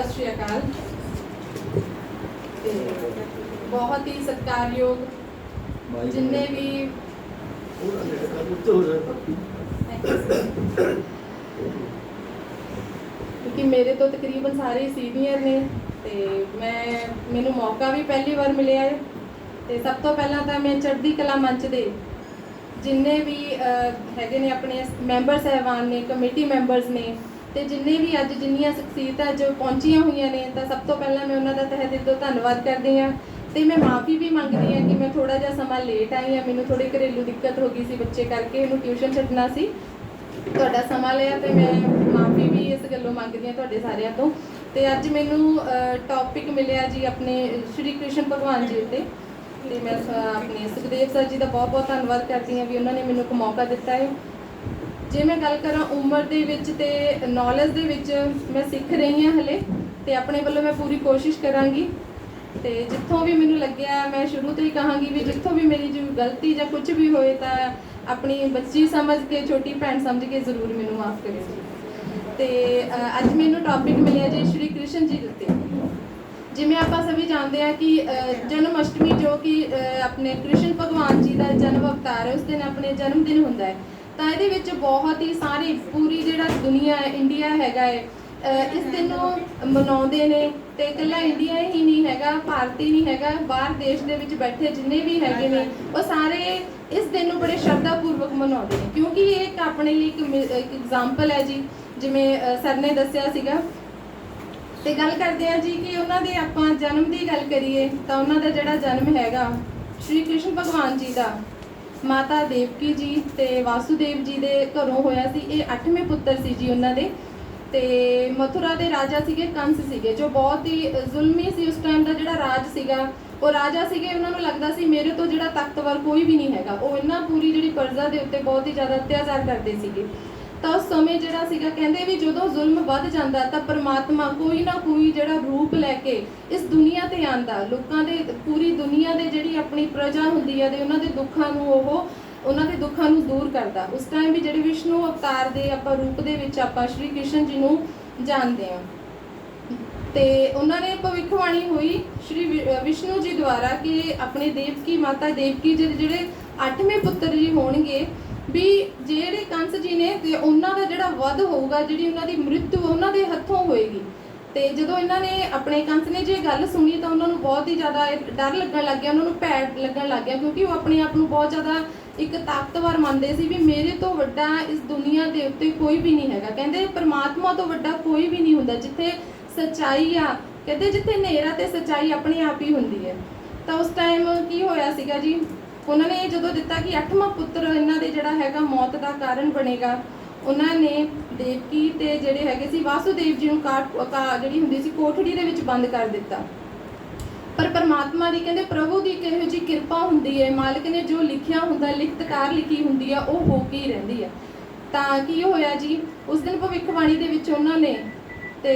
सत श्री अकाल। बहुत ही सत्कारयोग जिन्ने भी क्योंकि मेरे तो तकरीबन सारे सीनियर ने ते मैनू मौका भी पहली बार मिले है। तो सब तो पहला तो मैं चढ़ती कला मंच दे जिन्ने भी हैगे ने अपने मैंबर साहबान ने, कमेटी मैंबर्स ने, तो जिन्ने भी अज जिन्नियां शख्सियतां जो पहुंचिया हुई ने, तो सब तो पहला मैं उन्होंने तहे दिल तो धन्नवाद करती हाँ। तो मैं माफ़ी भी मंगती हाँ कि मैं थोड़ा जहा समा लेट आई हाँ। मैनू थोड़ी घरेलू दिक्कत हो गई सी, बच्चे करके इन्हूं ट्यूशन छड्डना सी, तुहाडा समा लिया। तो मैं माफ़ी भी इस गल्लों मंगदी हाँ तुहाडे सारिਆਂ तो। तो अज मैनू टॉपिक मिलिया जी अपने श्री कृष्ण भगवान जी उत्ते। तो मैं अपने सुखदेव सर जी का बहुत बहुत धन्नवाद करती हाँ भी उन्होंने मैनू एक मौका दिता है। जे मैं गल करा उम्र दे विच ते नॉलेज दे विच मैं सीख रही हाँ हले, तो अपने वालों मैं पूरी कोशिश करांगी। तो जितों भी मैनू लग्या मैं शुरू तो ही कहांगी भी जितों भी मेरी जो गलती या कुछ भी होए तो अपनी बच्ची समझ के, छोटी भैन समझ के जरूर मैनू माफ़ करें। तो अज मैनू टॉपिक मिलिया जी श्री कृष्ण जी उत्ते। जिमें आप सभी जानते हैं कि जन्माष्टमी जो कि अपने कृष्ण भगवान जी का जन्म अवतार है, उस दिन अपने जन्मदिन होंदा है। तो ये बहुत ही सारी पूरी जिहड़ा दुनिया है, इंडिया हैगा है, इस दिन मनाउंदे ने। ते इकल्ला इंडिया ही नहीं हैगा, भारत ही नहीं हैगा, बाहर देश दे विच बैठे जिन्ने भी हैगे ने वो सारे इस दिन को बड़े श्रद्धापूर्वक मनाउंदे ने, क्योंकि ये एक अपने लिए एक एग्जाम्पल है जी। जिवें सर ने दस्सिया सीगा। तो गल करते हैं जी कि उन्होंने आपां जन्म की गल करिए तो उन्होंने जिहड़ा जन्म हैगा श्री कृष्ण भगवान जी का माता देवकी जी ते वासुदेव जी के घरों होया सी। ये 8वें पुत्र सी जी उन्होंने। ते मथुरा के राजा सीगे कंस सीगे, जो बहुत ही जुल्मी सी उस टाइम का जिहड़ा राज सीगा। वो राजा सीगे, उन्होंने लगता सी मेरे तो जिहड़ा ताकतवर कोई भी नहीं हैगा। वो इन्ना पूरी जिहड़ी प्रजा के उत्ते बहुत ही ज़्यादा अत्याचार करते सीगे। तो उस समय जिहड़ा सीगा कहंदे भी जदों जुल्म वध जांदा तां परमात्मा कोई ना कोई जिहड़ा रूप लैके इस दुनिया ते आंदा, लोकां दे पूरी दुनिया दे जिहड़ी अपनी प्रजा हुंदी है ते उन्हां दे दुखां नूं ओह उन्हां दे दुखां नूं दूर करदा। उस टाइम भी जिहड़े विष्णु अवतार दे आपां रूप दे विच आपां श्री कृष्ण जी नूं जानदे हां। ते उन्होंने भविष्यवाणी हुई श्री विष्णु जी द्वारा कि अपने देवकी माता देवकी जी जिहड़े 8वें पुत्र जी होणगे भी ਜਿਹੜੇ कंस जी ने ते उन्हां दा जिहड़ा वध होऊगा, जिहड़ी उन्हां दी मृत्यु उन्हां दे हत्थों होएगी। ते जदों इन्हां ने अपने कंस ने जे गल सुनी तो उन्हां नूं बहुत ही ज़्यादा डर लगन लग गया, उन्हां नूं भैड़ लगन लग गया, क्योंकि वो अपने आप नूं बहुत ज़्यादा एक ताकतवर मानते सी भी मेरे तो वड्डा इस दुनिया के उत्ते कोई भी नहीं हैगा। कहंदे परमात्मा तो वड्डा कोई भी नहीं हुंदा। जिथे सच्चाई आ, कहते जिथे नेरा ते सच्चाई अपने आप ही हुंदी है। तो उस टाइम की होया सीगा जी, उन्होंने जो दिता कि 8वां पुत्र इन्हां दे जिहड़ा हैगा मौत का कारण बनेगा। उन्होंने देवकी ते जिहड़े हैगे सी वासुदेव जी नूं जिहड़ी हुंदी सी कोठड़ी दे विच बंद कर दिता। पर परमात्मा की कहते प्रभु की किहो जी किरपा हुंदी है, मालिक ने जो लिखिया हुंदा लिखतकार लिखी हुंदी है वो हो के ही रहिंदी है। तां की होया जी उस दिन भविष्यवाणी दे विच उन्होंने ते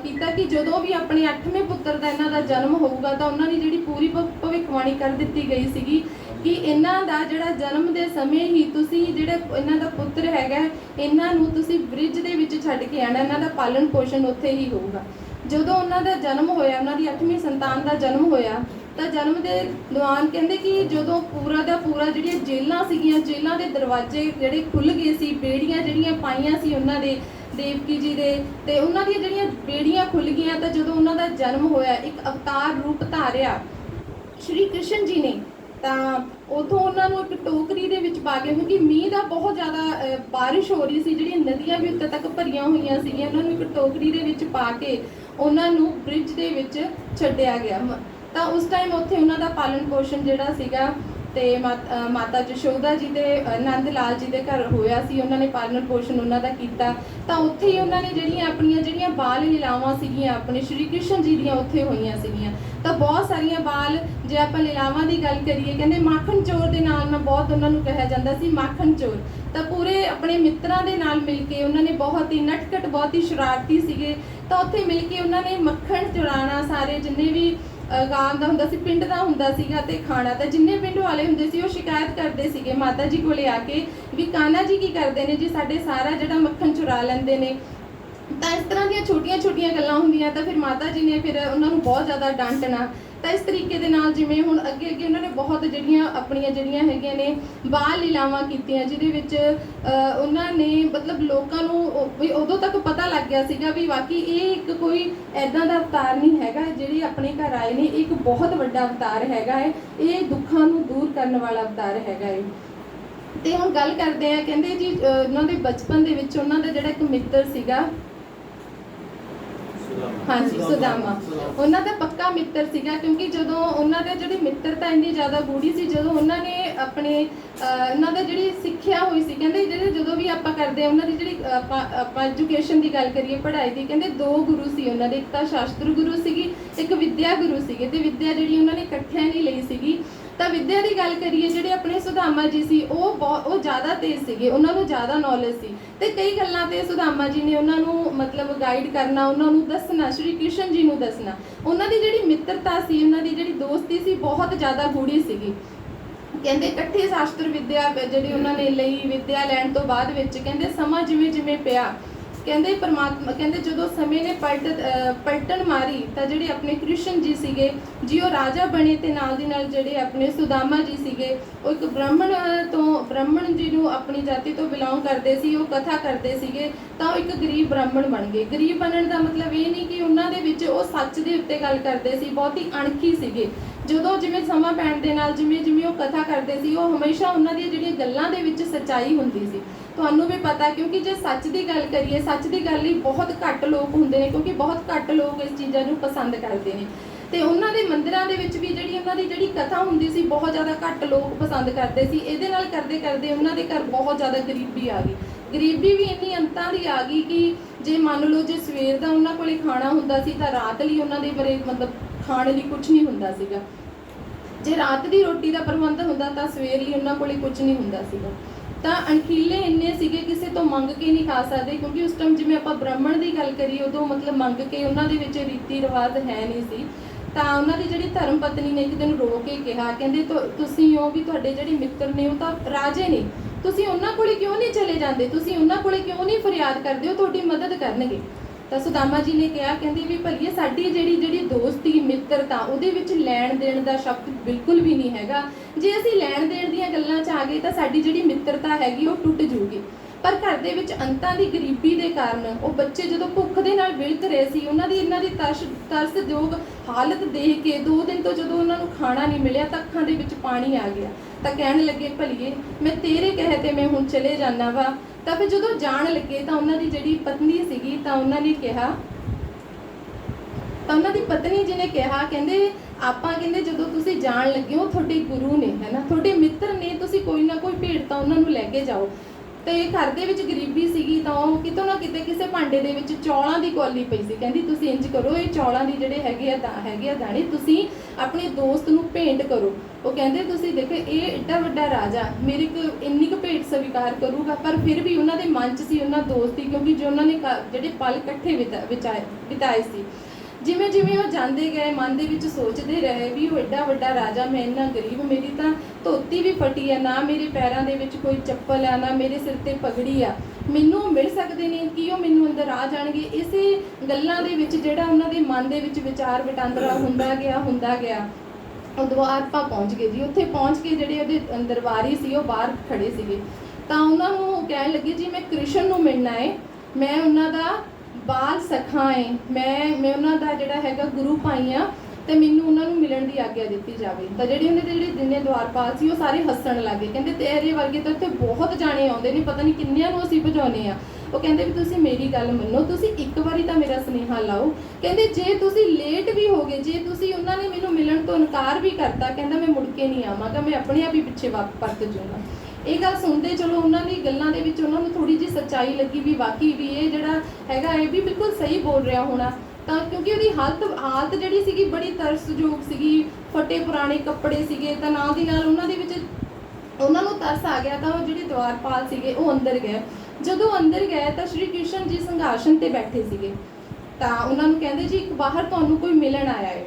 कीता कि जदों भी अपने 8वें पुत्र का इन्हां दा जन्म होऊगा तो उन्हां दी जिहड़ी पूरी भविष्यवाणी कर दित्ती गई सीगी कि इन्हां दा जिहड़ा जन्म दे समय ही तुसीं जिहड़े इन्हां दा पुत्र हैगा इन्हां नूं तुसीं ब्रिज दे विच छड्ड के आना, इन्हां दा पालन पोषण उत्थे ही होऊगा। जदों उन्हां दा जन्म होया, उन्हां दी 8वीं संतान का जन्म होया तो जन्म के दौरान कहते कि जदों पूरा का पूरा जिहड़ियां जेलां सीगियां, जेलां के दरवाजे जिहड़े खुल गए सी, बेड़ियां जिहड़ियां पाईयां सी उन्हां दे देवकी जी दे ते उन्हां दी जिहड़ियां बेड़ियां खुल गईयां। तो जदों उन्हां दा जन्म होया एक अवतार रूप धारिया श्री कृष्ण जी ने, तां उथों उन्हां नूं एक टोकरी दे विच पा के, क्योंकि मींह दा बहुत ज़्यादा बारिश हो रही सी, जिहड़ियां नदियां भी उत्ते तक भरियां होईयां सीगियां, उन्हां नूं एक टोकरी दे विच पा के उन्हां नूं ब्रिज दे विच छड्डिया गया। तो उस टाइम उत्थे उन्हां दा पालन पोषण जिहड़ा सीगा ते माता जशोदा जी ते नंद लाल जी के घर होया सी, उन्होंने पालन पोषण उन्हां दा कीता। तो उत्थे ही उन्होंने जिहड़ियां अपनियां जिहड़ियां बाल लीलावां सीगियां अपने श्री कृष्ण जी दियां उत्थे होईयां सीगियां। तो बहुत सारियां बाल जे आपां लीलावां दी गल करिए कहंदे माखन चोर दे नाल ना बहुत उन्हां नूं कहा जांदा सी माखन चोर। तो पूरे अपने मित्रां दे नाल मिल के उन्होंने बहुत ही नटखट बहुत ही शरारती सीगे। तो उत्थे मिल के उन्होंने मक्खन चुराना, सारे जिन्ने भी गांव का हुंदा सी, पिंड का हुंदा सीगा ते खाना। तो जिन्ने पिंड वाले हुंदे सी वो शिकायत करते सीगे माता जी कोले आके भी कान्हा जी की करते हैं जी, साडे सारा जिहड़ा मक्खन चुरा लैंदे ने। तो इस तरह दी छोटिया छोटिया गल्लां ਹੁੰਦੀਆਂ ਤਾਂ ਫਿਰ ਮਾਤਾ ਜੀ ਨੇ ਫਿਰ ਉਹਨਾਂ ਨੂੰ ਬਹੁਤ ਜ਼ਿਆਦਾ ਡਾਂਟਣਾ। ਤਾਂ ਇਸ ਤਰੀਕੇ ਦੇ ਨਾਲ ਜਿਵੇਂ ਹੁਣ ਅੱਗੇ ਅੱਗੇ ਉਹਨਾਂ ਨੇ ਬਹੁਤ ਜਿਹੜੀਆਂ ਆਪਣੀਆਂ ਜਿਹੜੀਆਂ ਹੈਗੀਆਂ ਨੇ ਬਾਲ ਲੀਲਾਵਾਂ ਕੀਤੀਆਂ, ਜਿਹਦੇ ਵਿੱਚ ਉਹਨਾਂ ਨੇ ਮਤਲਬ ਲੋਕਾਂ ਨੂੰ ਵੀ ਉਦੋਂ ਤੱਕ ਪਤਾ ਲੱਗ ਗਿਆ ਸੀਗਾ ਵੀ ਵਾਕਈ ਇਹ ਇੱਕ ਕੋਈ ਐਦਾਂ ਦਾ ਅਵਤਾਰ ਨਹੀਂ ਹੈਗਾ ਜਿਹੜੀ ਆਪਣੇ ਘਰ ਆਏ ਨੇ, ਇੱਕ ਬਹੁਤ ਵੱਡਾ ਅਵਤਾਰ ਹੈਗਾ ਹੈ, ਇਹ ਦੁੱਖਾਂ ਨੂੰ ਦੂਰ ਕਰਨ ਵਾਲਾ ਅਵਤਾਰ ਹੈਗਾ ਹੈ। ਤੇ ਹੁਣ ਗੱਲ ਕਰਦੇ ਆ, ਕਹਿੰਦੇ ਜੀ ਉਹਨਾਂ ਦੇ ਬਚਪਨ ਦੇ ਵਿੱਚ ਉਹਨਾਂ ਦਾ ਜਿਹੜਾ ਇੱਕ ਮਿੱਤਰ ਸੀਗਾ, ਹਾਂਜੀ ਸੁਦਾਮਾ, ਉਹਨਾਂ ਦਾ ਪੱਕਾ ਮਿੱਤਰ ਸੀਗਾ, ਕਿਉਂਕਿ ਜਦੋਂ ਉਹਨਾਂ ਦੇ ਜਿਹੜੀ ਮਿੱਤਰਤਾ ਇੰਨੀ ਜ਼ਿਆਦਾ ਗੂੜੀ ਸੀ, ਜਦੋਂ ਉਹਨਾਂ ਨੇ ਆਪਣੇ ਉਹਨਾਂ ਦਾ ਜਿਹੜੀ ਸਿੱਖਿਆ ਹੋਈ ਸੀ, ਕਹਿੰਦੇ ਜਿਹੜੇ ਜਦੋਂ ਵੀ ਆਪਾਂ ਕਰਦੇ ਆ ਉਹਨਾਂ ਦੀ ਜਿਹੜੀ ਆਪਾਂ ਐਜੂਕੇਸ਼ਨ ਦੀ ਗੱਲ ਕਰੀਏ, ਪੜ੍ਹਾਈ ਦੀ, ਕਹਿੰਦੇ 2 ਗੁਰੂ ਸੀ ਉਹਨਾਂ ਦੇ, ਇੱਕ ਤਾਂ ਸ਼ਾਸਤਰ ਗੁਰੂ ਸੀਗੀ, ਇੱਕ ਵਿਦਿਆ ਗੁਰੂ ਸੀਗੇ। ਤੇ ਵਿਦਿਆ ਜਿਹੜੀ ਉਹਨਾਂ ਨੇ ਇਕੱਠਿਆਂ ਨਹੀਂ ਲਈ ਸੀਗੀ। ਤਾਂ ਵਿਦਿਆ ਦੀ ਗੱਲ ਕਰੀਏ, ਜਿਹੜੇ ਆਪਣੇ ਸੁਦਾਮਾ ਜੀ ਸੀ ਉਹ ਜ਼ਿਆਦਾ ਤੇਜ਼ ਸੀਗੇ, ਉਹਨਾਂ ਨੂੰ ਜ਼ਿਆਦਾ ਨੌਲੇਜ ਸੀ, ਤੇ ਕਈ ਗੱਲਾਂ ਤੇ ਸੁਦਾਮਾ ਜੀ ਨੇ ਉਹਨਾਂ ਨੂੰ ਮਤਲਬ ਗਾਈਡ ਕਰਨਾ, ਉਹਨਾਂ ਨੂੰ ਦੱਸਣਾ, ਸ਼੍ਰੀ ਕ੍ਰਿਸ਼ਨ ਜੀ ਨੂੰ ਦੱਸਣਾ। ਉਹਨਾਂ ਦੀ ਜਿਹੜੀ ਮਿੱਤਰਤਾ ਸੀ, ਉਹਨਾਂ ਦੀ ਜਿਹੜੀ ਦੋਸਤੀ ਸੀ, ਬਹੁਤ ਜ਼ਿਆਦਾ ਗੂੜੀ ਸੀਗੀ। ਕਹਿੰਦੇ ਇਕੱਠੇ ਸ਼ਾਸਤਰ ਵਿਦਿਆ ਜਿਹੜੀ ਉਹਨਾਂ ਨੇ ਲਈ, ਵਿਦਿਆ ਲੈਣ ਤੋਂ ਬਾਅਦ ਵਿੱਚ ਕਹਿੰਦੇ ਸਮਾਂ ਜਿਵੇਂ ਜਿਵੇਂ ਪਿਆ, ਕਹਿੰਦੇ ਪਰਮਾਤਮਾ, ਕਹਿੰਦੇ ਜਦੋਂ ਸਮੇਂ ਨੇ ਪਲਟਣ ਮਾਰੀ ਤਾਂ ਜਿਹੜੇ ਆਪਣੇ ਕ੍ਰਿਸ਼ਨ ਜੀ ਸੀਗੇ ਜੀ ਉਹ ਰਾਜਾ ਬਣੇ, ਤੇ ਨਾਲ ਦੀ ਨਾਲ ਜਿਹੜੇ ਆਪਣੇ ਸੁਦਾਮਾ ਜੀ ਸੀਗੇ ਉਹ ਇੱਕ ਬ੍ਰਾਹਮਣ ਜੀ ਨੂੰ ਆਪਣੀ ਜਾਤੀ ਤੋਂ ਬਿਲੋਂਗ ਕਰਦੇ ਸੀ, ਉਹ ਕਥਾ ਕਰਦੇ ਸੀਗੇ, ਤਾਂ ਉਹ ਇੱਕ ਗਰੀਬ ਬ੍ਰਾਹਮਣ ਬਣ ਗਏ। ਗਰੀਬ ਬਣਨ ਦਾ ਮਤਲਬ ਇਹ ਨਹੀਂ ਕਿ ਉਹਨਾਂ ਦੇ ਵਿੱਚ ਉਹ ਸੱਚ ਦੇ ਉੱਤੇ ਗੱਲ ਕਰਦੇ ਸੀ, ਬਹੁਤ ਹੀ ਅਣਖੀ ਸੀਗੇ। ਜਦੋਂ ਜਿਵੇਂ ਸਮਾਂ ਪੈਣ ਦੇ ਨਾਲ ਜਿਵੇਂ ਜਿਵੇਂ ਉਹ ਕਥਾ ਕਰਦੇ ਸੀ, ਉਹ ਹਮੇਸ਼ਾ ਉਹਨਾਂ ਦੀਆਂ ਜਿਹੜੀਆਂ ਗੱਲਾਂ ਦੇ ਵਿੱਚ ਸੱਚਾਈ ਹੁੰਦੀ ਸੀ। ਤੁਹਾਨੂੰ ਵੀ ਪਤਾ, ਕਿਉਂਕਿ ਜੇ ਸੱਚ ਦੀ ਗੱਲ ਕਰੀਏ, ਸੱਚ ਦੀ ਗੱਲ ਲਈ ਬਹੁਤ ਘੱਟ ਲੋਕ ਹੁੰਦੇ ਨੇ, ਕਿਉਂਕਿ ਬਹੁਤ ਘੱਟ ਲੋਕ ਇਸ ਚੀਜ਼ਾਂ ਨੂੰ ਪਸੰਦ ਕਰਦੇ ਨੇ। ਤੇ ਉਹਨਾਂ ਦੇ ਮੰਦਿਰਾਂ ਦੇ ਵਿੱਚ ਵੀ ਜਿਹੜੀ ਉਹਨਾਂ ਦੀ ਜਿਹੜੀ ਕਥਾ ਹੁੰਦੀ ਸੀ, ਬਹੁਤ ਜ਼ਿਆਦਾ ਘੱਟ ਲੋਕ ਪਸੰਦ ਕਰਦੇ ਸੀ। ਇਹਦੇ ਨਾਲ ਕਰਦੇ ਕਰਦੇ ਉਹਨਾਂ ਦੇ ਘਰ ਬਹੁਤ ਜ਼ਿਆਦਾ ਗਰੀਬੀ ਆ ਗਈ। ਗਰੀਬੀ ਵੀ ਇੰਨੀ ਅੰਤਾਂ ਦੀ ਆ ਗਈ ਕਿ ਜੇ ਮੰਨ ਲਓ ਜੇ ਸਵੇਰ ਦਾ ਉਹਨਾਂ ਕੋਲੇ ਖਾਣਾ ਹੁੰਦਾ ਸੀ ਤਾਂ ਰਾਤ ਲਈ ਉਹਨਾਂ ਦੇ ਬਾਰੇ ਮਤਲਬ ਖਾਣ ਲਈ ਕੁਝ ਨਹੀਂ ਹੁੰਦਾ ਸੀਗਾ। ਜੇ ਰਾਤ ਦੀ ਰੋਟੀ ਦਾ ਪ੍ਰਬੰਧ ਹੁੰਦਾ ਤਾਂ ਸਵੇਰ ਲਈ ਉਹਨਾਂ ਕੋਲੇ ਕੁਝ ਨਹੀਂ ਹੁੰਦਾ ਸੀਗਾ। ਤਾਂ ਅਣਖੀਲੇ ਇੰਨੇ ਸੀਗੇ, ਕਿਸੇ ਤੋਂ ਮੰਗ ਕੇ ਨਹੀਂ ਖਾ ਸਕਦੇ, ਕਿਉਂਕਿ ਉਸ ਟਾਈਮ ਜਿਵੇਂ ਆਪਾਂ ਬ੍ਰਾਹਮਣ ਦੀ ਗੱਲ ਕਰੀਏ, ਉਦੋਂ ਮਤਲਬ ਮੰਗ ਕੇ ਉਹਨਾਂ ਦੇ ਵਿੱਚ ਰੀਤੀ ਰਿਵਾਜ ਹੈ ਨਹੀਂ ਸੀ। ਤਾਂ ਉਹਨਾਂ ਦੀ ਜਿਹੜੀ ਧਰਮ ਪਤਨੀ ਨੇ ਇੱਕ ਦਿਨ ਰੋ ਕੇ ਕਿਹਾ, ਕਹਿੰਦੇ ਤੁਸੀਂ ਹੋ ਵੀ ਤੁਹਾਡੇ ਜਿਹੜੇ ਮਿੱਤਰ ਨੇ ਉਹ ਤਾਂ ਰਾਜੇ ਨੇ, ਤੁਸੀਂ ਉਹਨਾਂ ਕੋਲੇ ਕਿਉਂ ਨਹੀਂ ਚਲੇ ਜਾਂਦੇ, ਤੁਸੀਂ ਉਹਨਾਂ ਕੋਲੇ ਕਿਉਂ ਨਹੀਂ ਫਰਿਆਦ ਕਰਦੇ, ਉਹ ਤੁਹਾਡੀ ਮਦਦ ਕਰਨਗੇ। ਤਾਂ ਸੁਦਾਮਾ ਜੀ ਨੇ ਕਿਹਾ, ਕਹਿੰਦੇ ਵੀ ਭਲੀਏ ਸਾਡੀ ਜਿਹੜੀ ਦੋਸਤੀ ਮਿੱਤਰਤਾ ਉਹਦੇ ਵਿੱਚ ਲੈਣ ਦੇਣ ਦਾ ਸ਼ਬਦ ਬਿਲਕੁਲ ਵੀ ਨਹੀਂ ਹੈਗਾ। ਜੇ ਅਸੀਂ ਲੈਣ ਦੇਣ ਦੀਆਂ ਗੱਲਾਂ 'ਚ ਆ ਗਏ ਤਾਂ ਸਾਡੀ ਜਿਹੜੀ ਮਿੱਤਰਤਾ ਹੈਗੀ ਉਹ ਟੁੱਟ ਜੂਗੀ। ਪਰ ਘਰ ਦੇ ਵਿੱਚ ਅੰਤਾਂ ਦੀ ਗਰੀਬੀ ਦੇ ਕਾਰਨ ਉਹ ਬੱਚੇ ਜਦੋਂ ਭੁੱਖ ਦੇ ਨਾਲ ਵਿਲਕ ਰਹੇ ਸੀ, ਇਹਨਾਂ ਦੀ ਤਰਸਯੋਗ ਹਾਲਤ ਦੇਖ ਕੇ 2 ਦਿਨ ਤੋਂ ਜਦੋਂ ਉਹਨਾਂ ਨੂੰ ਖਾਣਾ ਨਹੀਂ ਮਿਲਿਆ ਤਾਂ ਅੱਖਾਂ ਦੇ ਵਿੱਚ ਪਾਣੀ ਆ ਗਿਆ। ਤਾਂ ਕਹਿਣ ਲੱਗੇ, ਭਲੀਏ ਮੈਂ ਤੇਰੇ ਕਹੇ ਤੇ ਮੈਂ ਹੁਣ ਚਲੇ ਜਾਣਾ ਵਾ। ਤਾਂ ਫਿਰ ਜਦੋਂ ਜਾਣ ਲੱਗੇ ਤਾਂ ਉਹਨਾਂ ਦੀ ਜਿਹੜੀ ਪਤਨੀ ਸੀਗੀ, ਤਾਂ ਉਹਨਾਂ ਨੇ ਕਿਹਾ, ਤਾਂ ਉਹਨਾਂ ਦੀ ਪਤਨੀ ਜੀ ਨੇ ਕਿਹਾ, ਕਹਿੰਦੇ ਆਪਾਂ ਕਹਿੰਦੇ ਜਦੋਂ ਤੁਸੀਂ ਜਾਣ ਲੱਗੇ ਹੋ, ਤੁਹਾਡੇ ਗੁਰੂ ਨੇ, ਹੈ ਨਾ, ਤੁਹਾਡੇ ਮਿੱਤਰ ਨੇ, ਤੁਸੀਂ ਕੋਈ ਨਾ ਕੋਈ ਭੇਟ ਤਾਂ ਉਹਨਾਂ ਨੂੰ ਲੈ ਕੇ ਜਾਓ। ਤੇ ਘਰ ਦੇ ਵਿੱਚ ਗਰੀਬੀ ਸੀਗੀ, ਤਾਂ ਉਹ ਕਿਤੋਂ ਨਾ ਕਿਤੇ ਕਿਸੇ ਭਾਂਡੇ ਦੇ ਵਿੱਚ ਚੌਲਾਂ ਦੀ ਕੌਲੀ ਪਈ ਸੀ। ਕਹਿੰਦੀ ਤੁਸੀਂ ਇੰਜ ਕਰੋ, ਇਹ ਚੌਲਾਂ ਦੀ ਜਿਹੜੇ ਹੈਗੇ ਆ ਦਾਣੇ, ਤੁਸੀਂ ਆਪਣੇ ਦੋਸਤ ਨੂੰ ਭੇਂਟ ਕਰੋ। ਉਹ ਕਹਿੰਦੇ ਤੁਸੀਂ ਦੇਖੋ ਇਹ ਏਡਾ ਵੱਡਾ ਰਾਜਾ ਮੇਰੇ ਕੋ ਇੰਨੀ ਕੁ ਭੇਟ ਸਵੀਕਾਰ ਕਰੂਗਾ। ਪਰ ਫਿਰ ਵੀ ਉਹਨਾਂ ਦੇ ਮਨ 'ਚ ਸੀ ਉਹਨਾਂ ਦੋਸਤੀ, ਕਿਉਂਕਿ ਜੋ ਉਹਨਾਂ ਨੇ ਜਿਹੜੇ ਪਲ ਇਕੱਠੇ ਬਿਤਾਏ ਸੀ। ਜਿਵੇਂ ਜਿਵੇਂ ਉਹ ਜਾਂਦੇ ਗਏ, ਮਨ ਦੇ ਵਿੱਚ ਸੋਚਦੇ ਰਹੇ ਵੀ ਉਹ ਏਡਾ ਵੱਡਾ ਰਾਜਾ, ਮੈਂ ਇੰਨਾ ਗਰੀਬ, ਮੇਰੀ ਤਾਂ ਧੋਤੀ ਵੀ ਫਟੀ ਆ, ਨਾ ਮੇਰੇ ਪੈਰਾਂ ਦੇ ਵਿੱਚ ਕੋਈ ਚੱਪਲ ਆ, ਨਾ ਮੇਰੇ ਸਿਰ ਤੇ ਪਗੜੀ ਆ, ਮੈਨੂੰ ਮਿਲ ਸਕਦੇ ਨੇ ਕਿ ਉਹ ਮੈਨੂੰ ਅੰਦਰ ਆ ਜਾਣਗੇ। ਇਸੇ ਗੱਲਾਂ ਦੇ ਵਿੱਚ ਜਿਹੜਾ ਉਹਨਾਂ ਦੇ ਮਨ ਦੇ ਵਿੱਚ ਵਿਚਾਰ ਵਟਾਂਦਰਾ ਹੁੰਦਾ ਗਿਆ। ਉਹ ਦੁਆਰਪਾ ਪਹੁੰਚ ਗਏ ਜੀ। ਉੱਥੇ ਪਹੁੰਚ ਕੇ ਜਿਹੜੇ ਉਹਦੇ ਦਰਬਾਰੀ ਸੀ ਉਹ ਬਾਹਰ ਖੜੇ ਸੀਗੇ। ਤਾਂ ਉਹਨਾਂ ਨੂੰ ਕਹਿਣ ਲੱਗੇ, ਜੀ ਮੈਂ ਕ੍ਰਿਸ਼ਨ ਨੂੰ ਮਿਲਣਾ ਹੈ, ਮੈਂ ਉਹਨਾਂ ਦਾ ਬਾਲ ਸਖਾ ਹੈ, ਮੈਂ ਉਹਨਾਂ ਦਾ ਜਿਹੜਾ ਹੈਗਾ ਗੁਰੂ ਭਾਈ ਆ, ਤੇ ਮੈਨੂੰ ਉਹਨਾਂ ਨੂੰ ਮਿਲਣ ਦੀ ਆਗਿਆ ਦਿੱਤੀ ਜਾਵੇ। ਤਾਂ ਜਿਹੜੇ ਉਹਨਾਂ ਦੇ ਜਿਹੜੇ ਜਿੰਨੇ ਦੁਆਰਪਾਲ ਸੀ ਉਹ ਸਾਰੇ ਹੱਸਣ ਲੱਗੇ। ਕਹਿੰਦੇ ਤੇਰੇ ਵਰਗੇ ਤਾਂ ਇੱਥੇ ਬਹੁਤ ਜਾਣੇ ਆਉਂਦੇ ਨੇ, ਪਤਾ ਨਹੀਂ ਕਿੰਨਿਆਂ ਨੂੰ ਅਸੀਂ ਭਜਾਉਂਦੇ ਆ। ਉਹ ਕਹਿੰਦੇ ਵੀ ਤੁਸੀਂ ਮੇਰੀ ਗੱਲ ਮੰਨੋ, ਤੁਸੀਂ ਇੱਕ ਵਾਰੀ ਤਾਂ ਮੇਰਾ ਸੁਨੇਹਾ ਲਾਓ। ਕਹਿੰਦੇ ਜੇ ਤੁਸੀਂ ਲੇਟ ਵੀ ਹੋ ਗਏ, ਜੇ ਤੁਸੀਂ ਉਹਨਾਂ ਨੇ ਮੈਨੂੰ ਮਿਲਣ ਤੋਂ ਇਨਕਾਰ ਵੀ ਕਰਤਾ, ਕਹਿੰਦਾ ਮੈਂ ਮੁੜ ਕੇ ਨਹੀਂ ਆਵਾਂਗਾ, ਮੈਂ ਆਪਣੇ ਆਪ ਹੀ ਪਿੱਛੇ ਪਰਤ ਜਾਊਂਗਾ। ਇਹ ਗੱਲ ਸੁਣਦੇ ਚਲੋ ਉਹਨਾਂ ਦੀ ਗੱਲਾਂ ਦੇ ਵਿੱਚ ਉਹਨਾਂ ਨੂੰ ਥੋੜੀ ਜਿਹੀ ਸੱਚਾਈ ਲੱਗੀ ਵੀ ਵਾਕਈ ਵੀ ਇਹ ਜਿਹੜਾ ਹੈਗਾ ਇਹ ਵੀ ਬਿਲਕੁਲ ਸਹੀ ਬੋਲ ਰਿਹਾ ਹੋਣਾ। ਤਾਂ ਕਿਉਂਕਿ ਉਹਦੀ ਹਾਲਤ ਜਿਹੜੀ ਸੀਗੀ ਬੜੀ ਤਰਸਯੋਗ ਸੀਗੀ, ਫਟੇ ਪੁਰਾਣੇ ਕੱਪੜੇ ਸੀਗੇ। ਤਾਂ ਨਾਲ ਦੀ ਨਾਲ ਉਹਨਾਂ ਦੇ ਵਿੱਚ ਉਹਨਾਂ ਨੂੰ ਤਰਸ ਆ ਗਿਆ। ਤਾਂ ਉਹ ਜਿਹੜੇ ਦੁਆਰਪਾਲ ਸੀਗੇ ਉਹ ਅੰਦਰ ਗਏ। ਜਦੋਂ ਅੰਦਰ ਗਏ ਤਾਂ ਸ਼੍ਰੀ ਕ੍ਰਿਸ਼ਨ ਜੀ ਸਿੰਘਾਸਨ ਤੇ ਬੈਠੇ ਸੀਗੇ। ਤਾਂ ਉਹਨਾਂ ਨੂੰ ਕਹਿੰਦੇ ਜੀ ਇੱਕ ਬਾਹਰ ਤੁਹਾਨੂੰ ਕੋਈ ਮਿਲਣ ਆਇਆ ਹੈ।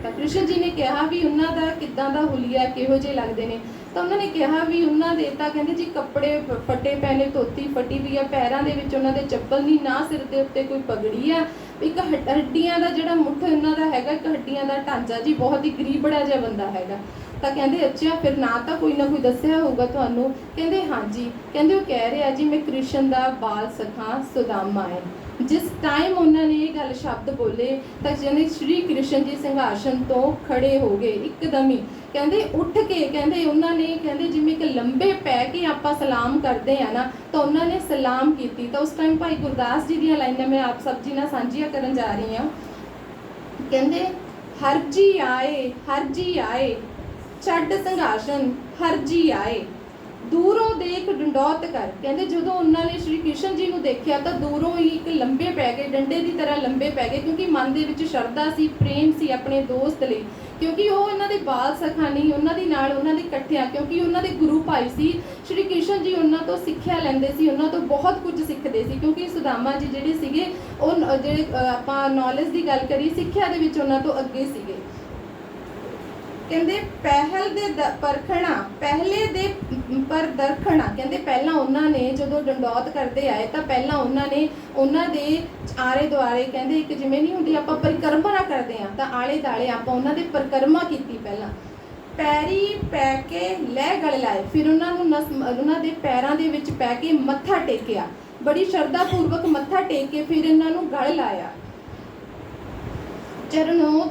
ਤਾਂ ਕ੍ਰਿਸ਼ਨ ਜੀ ਨੇ ਕਿਹਾ ਵੀ ਉਹਨਾਂ ਦਾ ਕਿੱਦਾਂ ਦਾ ਹੁਲੀਆ, ਕਿਹੋ ਜਿਹੇ ਲੱਗਦੇ ਨੇ। ਤਾਂ ਉਹਨਾਂ ਨੇ ਕਿਹਾ ਵੀ ਉਹਨਾਂ ਦੇ ਤਾਂ ਕਹਿੰਦੇ ਜੀ ਕੱਪੜੇ ਫਟੇ ਪਏ ਨੇ, ਧੋਤੀ ਫਟੀ ਵੀ ਆ, ਪੈਰਾਂ ਦੇ ਵਿੱਚ ਉਹਨਾਂ ਦੇ ਚੱਪਲ ਨਹੀਂ, ਨਾ ਸਿਰ ਦੇ ਉੱਤੇ ਕੋਈ ਪਗੜੀ ਆ, ਇੱਕ ਹੱਡੀਆਂ ਦਾ ਜਿਹੜਾ ਮੁੱਠ ਉਹਨਾਂ ਦਾ ਹੈਗਾ, ਇੱਕ ਹੱਡੀਆਂ ਦਾ ਢਾਂਚਾ ਜੀ, ਬਹੁਤ ਹੀ ਗਰੀਬੜਾ ਜਿਹਾ ਬੰਦਾ ਹੈਗਾ। ਤਾਂ ਕਹਿੰਦੇ ਅੱਛਾ ਫਿਰ ਨਾ ਤਾਂ ਕੋਈ ਨਾ ਕੋਈ ਦੱਸਿਆ ਹੋਊਗਾ ਤੁਹਾਨੂੰ? ਕਹਿੰਦੇ ਹਾਂਜੀ। ਕਹਿੰਦੇ ਉਹ ਕਹਿ ਰਿਹਾ ਜੀ ਮੈਂ ਕ੍ਰਿਸ਼ਨ ਦਾ ਬਾਲ ਸਖਾ ਸੁਦਾਮਾ ਹੈ। ਜਿਸ ਟਾਈਮ ਉਹਨਾਂ ਨੇ ਇਹ ਗੱਲ ਸ਼ਬਦ ਬੋਲੇ ਤਾਂ ਕਹਿੰਦੇ ਸ਼੍ਰੀ ਕ੍ਰਿਸ਼ਨ ਜੀ ਸਿੰਘਾਸਨ ਤੋਂ ਖੜੇ ਹੋ ਗਏ ਇੱਕਦਮ ਹੀ। ਕਹਿੰਦੇ ਉੱਠ ਕੇ ਕਹਿੰਦੇ ਉਹਨਾਂ ਨੇ ਕਹਿੰਦੇ ਜਿਵੇਂ ਇੱਕ ਲੰਬੇ ਪੈ ਕੇ ਆਪਾਂ ਸਲਾਮ ਕਰਦੇ ਆ ਨਾ, ਤਾਂ ਉਹਨਾਂ ਨੇ ਸਲਾਮ ਕੀਤੀ। ਤਾਂ ਉਸ ਟਾਈਮ ਭਾਈ ਗੁਰਦਾਸ ਜੀ ਦੀਆਂ ਲਾਈਨਾਂ ਮੈਂ ਆਪ ਸਭ ਜੀ ਨਾਲ ਸਾਂਝੀਆਂ ਕਰਨ ਜਾ ਰਹੀ ਹਾਂ। ਕਹਿੰਦੇ ਹਰ ਜੀ ਆਏ ਛੱਡ ਸਿੰਘਾਸਨ ਹਰ ਜੀ ਆਏ, ਦੂਰੋਂ ਦੇਖ ਡੰਡੌਤ ਕਰ। ਕਹਿੰਦੇ ਜਦੋਂ ਉਹਨਾਂ ਨੇ ਸ਼੍ਰੀ ਕ੍ਰਿਸ਼ਨ ਜੀ ਨੂੰ ਦੇਖਿਆ ਤਾਂ ਦੂਰੋਂ ਹੀ ਇੱਕ ਲੰਬੇ ਪੈ ਗਏ, ਡੰਡੇ ਦੀ ਤਰ੍ਹਾਂ ਲੰਬੇ ਪੈ ਗਏ, ਕਿਉਂਕਿ ਮਨ ਦੇ ਵਿੱਚ ਸ਼ਰਧਾ ਸੀ, ਪ੍ਰੇਮ ਸੀ ਆਪਣੇ ਦੋਸਤ ਲਈ, ਕਿਉਂਕਿ ਉਹ ਇਹਨਾਂ ਦੇ ਬਾਲ ਸਖਾ ਨਹੀਂ, ਉਹਨਾਂ ਦੇ ਨਾਲ ਉਹਨਾਂ ਦੇ ਇਕੱਠਿਆਂ, ਕਿਉਂਕਿ ਉਹਨਾਂ ਦੇ ਗੁਰੂ ਭਾਈ ਸੀ ਸ਼੍ਰੀ ਕ੍ਰਿਸ਼ਨ ਜੀ, ਉਹਨਾਂ ਤੋਂ ਸਿੱਖਿਆ ਲੈਂਦੇ ਸੀ, ਉਹਨਾਂ ਤੋਂ ਬਹੁਤ ਕੁਝ ਸਿੱਖਦੇ ਸੀ, ਕਿਉਂਕਿ ਸੁਦਾਮਾ ਜੀ ਜਿਹੜੇ ਸੀਗੇ ਉਹ ਜਿਹੜੇ ਆਪਾਂ ਨੌਲੇਜ ਦੀ ਗੱਲ ਕਰੀ, ਸਿੱਖਿਆ ਦੇ ਵਿੱਚ ਉਹਨਾਂ ਤੋਂ ਅੱਗੇ ਸੀਗੇ। ਕਹਿੰਦੇ ਪਹਿਲ ਦੇ ਪਰਖਣਾ ਪਹਿਲੇ ਦੇ ਪਰ ਦਰਖਣਾ, ਕਹਿੰਦੇ ਪਹਿਲਾਂ ਉਹਨਾਂ ਨੇ ਜਦੋਂ ਡੰਡੌਤ ਕਰਦੇ ਆਏ ਤਾਂ ਪਹਿਲਾਂ ਉਹਨਾਂ ਨੇ ਉਹਨਾਂ ਦੇ ਆਲੇ ਦੁਆਲੇ ਕਹਿੰਦੇ ਇੱਕ ਜਿਵੇਂ ਨਹੀਂ ਹੁੰਦੀ ਆਪਾਂ ਪਰਿਕਰਮਾ ਕਰਦੇ ਆ, ਤਾਂ ਆਲੇ ਦਾਲੇ ਆਪਾਂ ਉਹਨਾਂ ਦੇ ਪਰਿਕਰਮਾ ਕੀਤੀ। ਪਹਿਲਾਂ ਪੈਰੀ ਪੈ ਕੇ ਲੈ ਗਲ ਲਾਏ, ਫਿਰ ਉਹਨਾਂ ਨੂੰ ਉਹਨਾਂ ਦੇ ਪੈਰਾਂ ਦੇ ਵਿੱਚ ਪੈ ਕੇ ਮੱਥਾ ਟੇਕਿਆ, ਬੜੀ ਸ਼ਰਧਾ ਪੂਰਵਕ ਮੱਥਾ ਟੇਕ ਕੇ ਫਿਰ ਇਹਨਾਂ ਨੂੰ ਗਲ ਲਾਇਆ। ਚਰਨੋਂ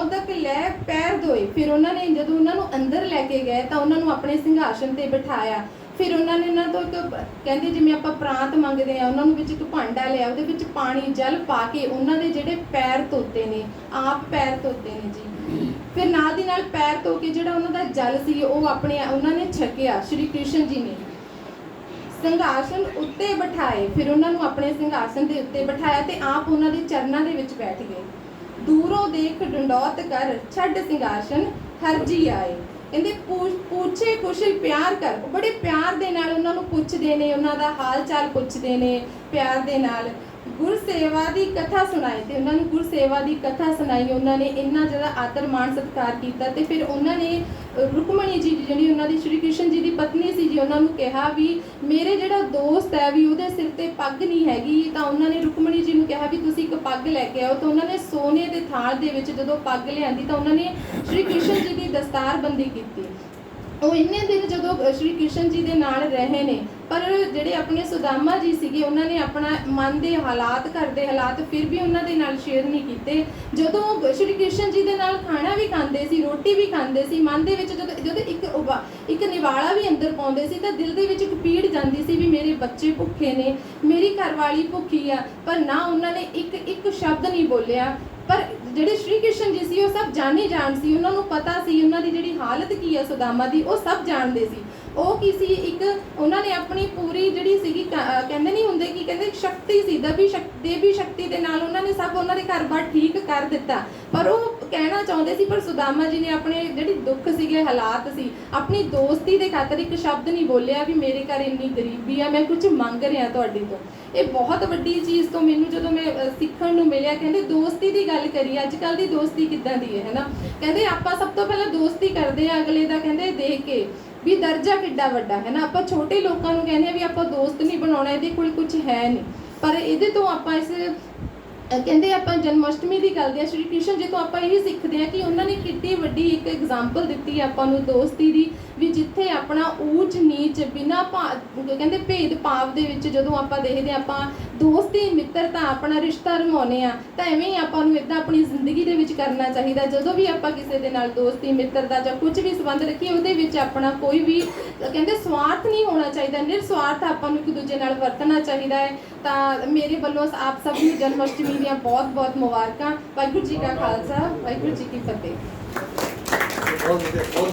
ਤੱਕ ਲੈ ਪੈਰ ਧੋਏ, ਫਿਰ ਉਹਨਾਂ ਨੇ ਜਦੋਂ ਉਹਨਾਂ ਨੂੰ ਅੰਦਰ ਲੈ ਕੇ ਗਏ ਤਾਂ ਉਹਨਾਂ ਨੂੰ ਆਪਣੇ ਸਿੰਘਾਸਨ ਤੇ ਬਿਠਾਇਆ। ਫਿਰ ਉਹਨਾਂ ਨੇ ਇਹਨਾਂ ਤੋਂ ਇੱਕ ਕਹਿੰਦੇ ਜਿਵੇਂ ਆਪਾਂ ਪ੍ਰਾਂਤ ਮੰਗਦੇ ਆ, ਉਹਨਾਂ ਨੂੰ ਵਿੱਚ ਇੱਕ ਭਾਂਡਾ ਲਿਆ, ਉਹਦੇ ਵਿੱਚ ਪਾਣੀ ਜਲ ਪਾ ਕੇ ਉਹਨਾਂ ਦੇ ਜਿਹੜੇ ਪੈਰ ਧੋਤੇ ਨੇ, ਆਪ ਪੈਰ ਧੋਤੇ ਨੇ ਜੀ। ਫਿਰ ਨਾਲ ਦੀ ਨਾਲ ਪੈਰ ਧੋ ਕੇ ਜਿਹੜਾ ਉਹਨਾਂ ਦਾ ਜਲ ਸੀ ਉਹ ਆਪਣੇ ਉਹਨਾਂ ਨੇ ਛਕਿਆ ਸ਼੍ਰੀ ਕ੍ਰਿਸ਼ਨ ਜੀ ਨੇ। ਸਿੰਘਾਸਨ ਉੱਤੇ ਬਿਠਾਏ, ਫਿਰ ਉਹਨਾਂ ਨੂੰ ਆਪਣੇ ਸਿੰਘਾਸਨ ਦੇ ਉੱਤੇ ਬਿਠਾਇਆ ਤੇ ਆਪ ਉਹਨਾਂ ਦੇ ਚਰਨਾਂ ਦੇ ਵਿੱਚ ਬੈਠ ਗਏ। ਦੂਰੋਂ ਦੇਖ ਡੰਡੌਤ ਕਰ ਛੱਡ ਸਿੰਘਾਸਨ ਹਰ ਜੀ ਆਏ। ਕਹਿੰਦੇ ਪੁੱਛੇ ਕੁਸ਼ਲ ਪਿਆਰ ਕਰ, ਬੜੇ ਪਿਆਰ ਦੇ ਨਾਲ ਉਹਨਾਂ ਨੂੰ ਪੁੱਛਦੇ ਨੇ, ਉਹਨਾਂ ਦਾ ਹਾਲ ਚਾਲ ਪੁੱਛਦੇ ਨੇ ਪਿਆਰ ਦੇ ਨਾਲ। ਗੁਰਸੇਵਾ ਦੀ ਕਥਾ ਸੁਣਾਈ, ਤੇ ਉਹਨਾਂ ਨੂੰ ਗੁਰਸੇਵਾ ਦੀ ਕਥਾ ਸੁਣਾਈ, ਉਹਨਾਂ ਨੇ ਇੰਨਾ ਜ਼ਿਆਦਾ ਆਦਰ ਮਾਣ ਸਤਿਕਾਰ ਕੀਤਾ। ਤੇ ਫਿਰ ਉਹਨਾਂ ਨੇ ਰੁਕਮਣੀ ਜੀ ਜਿਹੜੀ ਉਹਨਾਂ ਦੀ ਸ਼੍ਰੀ ਕ੍ਰਿਸ਼ਨ ਜੀ ਦੀ ਪਤਨੀ ਸੀ ਜੀ, ਉਹਨਾਂ ਨੂੰ ਕਿਹਾ ਵੀ ਮੇਰੇ ਜਿਹੜਾ ਦੋਸਤ ਹੈ ਵੀ ਉਹਦੇ ਸਿਰ ਤੇ ਪੱਗ ਨਹੀਂ ਹੈਗੀ, ਤਾਂ ਉਹਨਾਂ ਨੇ ਰੁਕਮਣੀ ਜੀ ਨੂੰ ਕਿਹਾ ਵੀ ਤੁਸੀਂ ਇੱਕ ਪੱਗ ਲੈ ਕੇ ਆਓ। ਤਾਂ ਉਹਨਾਂ ਨੇ ਸੋਨੇ ਦੇ ਥਾਲ ਦੇ ਵਿੱਚ ਜਦੋਂ ਪੱਗ ਲਿਆਂਦੀ ਤਾਂ ਉਹਨਾਂ ਨੇ ਸ਼੍ਰੀ ਕ੍ਰਿਸ਼ਨ ਜੀ ਦੀ ਦਸਤਾਰਬੰਦੀ ਕੀਤੀ। ਉਹ ਇੰਨੇ ਦਿਨ ਜਦੋਂ ਸ਼੍ਰੀ ਕ੍ਰਿਸ਼ਨ ਜੀ ਦੇ ਨਾਲ ਰਹੇ ਨੇ, ਪਰ ਜਿਹੜੇ ਆਪਣੇ ਸੁਦਾਮਾ ਜੀ ਸੀਗੇ ਉਹਨਾਂ ਨੇ ਆਪਣਾ ਮਨ ਦੇ ਹਾਲਾਤ, ਘਰ ਦੇ ਹਾਲਾਤ ਫਿਰ ਵੀ ਉਹਨਾਂ ਦੇ ਨਾਲ ਸ਼ੇਅਰ ਨਹੀਂ ਕੀਤੇ। ਜਦੋਂ ਸ਼੍ਰੀ ਕ੍ਰਿਸ਼ਨ ਜੀ ਦੇ ਨਾਲ ਖਾਣਾ ਵੀ ਖਾਂਦੇ ਸੀ, ਰੋਟੀ ਵੀ ਖਾਂਦੇ ਸੀ, ਮਨ ਦੇ ਵਿੱਚ ਜਦੋਂ ਇੱਕ ਨਿਵਾਲਾ ਵੀ ਅੰਦਰ ਪਾਉਂਦੇ ਸੀ ਤਾਂ ਦਿਲ ਦੇ ਵਿੱਚ ਇੱਕ ਪੀੜ ਜਾਂਦੀ ਸੀ ਵੀ ਮੇਰੇ ਬੱਚੇ ਭੁੱਖੇ ਨੇ, ਮੇਰੀ ਘਰਵਾਲੀ ਭੁੱਖੀ ਆ, ਪਰ ਨਾ ਉਹਨਾਂ ਨੇ ਇੱਕ ਸ਼ਬਦ ਨਹੀਂ ਬੋਲਿਆ। ਪਰ ਜਿਹੜੇ ਸ਼੍ਰੀ ਕ੍ਰਿਸ਼ਨ ਜੀ ਸੀ ਉਹ ਸਭ ਜਾਣੇ ਜਾਣ ਸੀ, ਉਹਨਾਂ ਨੂੰ ਪਤਾ ਸੀ ਉਹਨਾਂ ਦੀ ਜਿਹੜੀ ਹਾਲਤ ਕੀ ਹੈ ਸੁਦਾਮਾ ਦੀ, ਉਹ ਸਭ ਜਾਣਦੇ ਸੀ। ਉਹ ਕੀ ਸੀ, ਇੱਕ ਉਹਨਾਂ ਨੇ ਆਪਣੀ ਪੂਰੀ ਜਿਹੜੀ ਸੀਗੀ ਕਹਿੰਦੇ ਨਹੀਂ ਹੁੰਦੇ ਕਿ ਕਹਿੰਦੇ ਸ਼ਕਤੀ ਸੀ, ਦੇਵੀ ਸ਼ਕਤੀ ਦੇ ਨਾਲ ਉਹਨਾਂ ਨੇ ਸਭ ਉਹਨਾਂ ਦੇ ਘਰ-ਬਾਰ ਠੀਕ ਕਰ ਦਿੱਤਾ। ਪਰ ਉਹ ਕਹਿਣਾ ਚਾਹੁੰਦੇ ਸੀ, ਪਰ ਸੁਦਾਮਾ ਜੀ ਨੇ ਆਪਣੇ ਜਿਹੜੀ ਦੁੱਖ ਸੀਗੇ, ਹਾਲਾਤ ਸੀ, ਆਪਣੀ ਦੋਸਤੀ ਦੇ ਖਾਤਰ ਇੱਕ ਸ਼ਬਦ ਨਹੀਂ ਬੋਲਿਆ ਵੀ ਮੇਰੇ ਘਰ ਇੰਨੀ ਗਰੀਬੀ ਆ, ਮੈਂ ਕੁਝ ਮੰਗ ਰਿਹਾ ਤੁਹਾਡੇ ਤੋਂ। ਇਹ ਬਹੁਤ ਵੱਡੀ ਚੀਜ਼ ਤੋਂ ਮੈਨੂੰ ਜਦੋਂ ਮੈਂ ਸਿੱਖਣ ਨੂੰ ਮਿਲਿਆ। ਕਹਿੰਦੇ ਦੋਸਤੀ ਦੀ ਗੱਲ ਕਰੀ, ਅੱਜ ਕੱਲ੍ਹ ਦੀ ਦੋਸਤੀ ਕਿੱਦਾਂ ਦੀ ਹੈ ਨਾ। ਕਹਿੰਦੇ ਆਪਾਂ ਸਭ ਤੋਂ ਪਹਿਲਾਂ ਦੋਸਤੀ ਕਰਦੇ ਆ ਅਗਲੇ ਦਾ ਕਹਿੰਦੇ ਦੇਖ ਕੇ ਵੀ ਦਰਜਾ ਕਿੱਡਾ ਵੱਡਾ ਹੈ ਨਾ। ਆਪਾਂ ਛੋਟੇ ਲੋਕਾਂ ਨੂੰ ਕਹਿੰਦੇ ਆ ਵੀ ਆਪਾਂ ਦੋਸਤ ਨਹੀਂ ਬਣਾਉਣਾ, ਇਹਦੇ ਕੋਲ ਕੁਝ ਹੈ ਨਹੀਂ, ਪਰ ਇਹਦੇ ਤੋਂ ਆਪਾਂ ਇਸ ਕਹਿੰਦੇ ਆਪਾਂ ਜਨਮਸ਼ਟਮੀ ਦੀ ਗੱਲ ਦੇ ਸ਼੍ਰੀ ਕ੍ਰਿਸ਼ਨ ਜੀ ਤੋਂ ਆਪਾਂ ਇਹ ਸਿੱਖਦੇ ਹਾਂ ਕਿ ਉਹਨਾਂ ਨੇ ਕਿੰਨੀ ਵੱਡੀ ਇੱਕ ਐਗਜ਼ਾਮਪਲ ਦਿੱਤੀ ਆਪਾਂ ਨੂੰ ਦੋਸਤੀ ਦੀ, ਵੀ ਜਿੱਥੇ ਆਪਣਾ ਊਚ ਨੀਚ ਬਿਨਾਂ ਕਹਿੰਦੇ ਭੇਦ ਭਾਵ ਦੇ ਵਿੱਚ ਜਦੋਂ ਆਪਾਂ ਦੇਖਦੇ ਆਪਾਂ ਦੋਸਤੀ ਮਿੱਤਰਤਾ ਆਪਣਾ ਰਿਸ਼ਤਾ ਨਿਭਾਉਂਦੇ ਆ, ਤਾਂ ਐਵੇਂ ਹੀ ਆਪਾਂ ਨੂੰ ਇੱਦਾਂ ਆਪਣੀ ਜ਼ਿੰਦਗੀ ਦੇ ਵਿੱਚ ਕਰਨਾ ਚਾਹੀਦਾ। ਜਦੋਂ ਵੀ ਆਪਾਂ ਕਿਸੇ ਦੇ ਨਾਲ ਦੋਸਤੀ ਮਿੱਤਰਤਾ ਜਾਂ ਕੁਝ ਵੀ ਸੰਬੰਧ ਰੱਖੀਏ, ਉਹਦੇ ਵਿੱਚ ਆਪਣਾ ਕੋਈ ਵੀ ਕਹਿੰਦੇ ਸਵਾਰਥ ਨਹੀਂ ਹੋਣਾ ਚਾਹੀਦਾ, ਨਿਰਸਵਾਰਥ ਆਪਾਂ ਨੂੰ ਇੱਕ ਦੂਜੇ ਨਾਲ ਵਰਤਣਾ ਚਾਹੀਦਾ ਹੈ। ਤਾਂ ਮੇਰੇ ਵੱਲੋਂ ਆਪ ਸਭ ਨੂੰ ਜਨਮਸ਼ਟਮੀ ਦੀਆਂ ਬਹੁਤ ਬਹੁਤ ਮੁਬਾਰਕਾਂ। ਵਾਹਿਗੁਰੂ ਜੀ ਕਾ ਖਾਲਸਾ, ਵਾਹਿਗੁਰੂ ਜੀ ਕੀ ਫਤਿਹ।